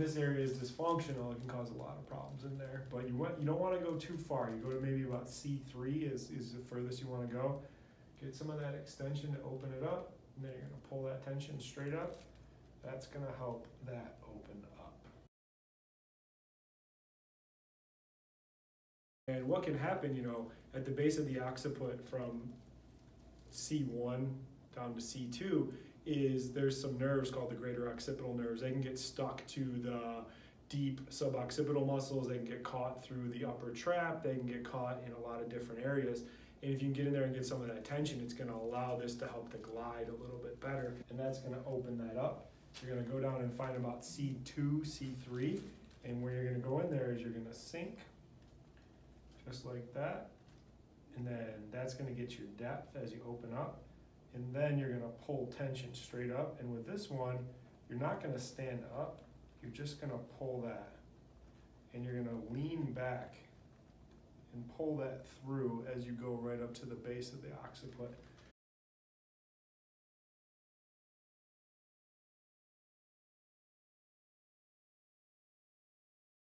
this area is dysfunctional, it can cause a lot of problems in there. But you don't want to go too far. You go to maybe about C3 is the furthest you want to go. Get some of that extension to open it up, and then you're going to pull that tension straight up. That's going to help that open up. And what can happen, at the base of the occiput from C1 down to C2 is there's some nerves called the greater occipital nerves. They can get stuck to the deep suboccipital muscles. They can get caught through the upper trap. They can get caught in a lot of different areas. And if you can get in there and get some of that tension, it's going to allow this to help to glide a little bit better. And that's going to open that up. You're going to go down and find about C2, C3. And where you're going to go in there is you're going to sink, just like that. And then that's going to get your depth as you open up. And then you're going to pull tension straight up. And with this one, you're not going to stand up. You're just going to pull that. And you're going to lean back and pull that through as you go right up to the base of the occiput.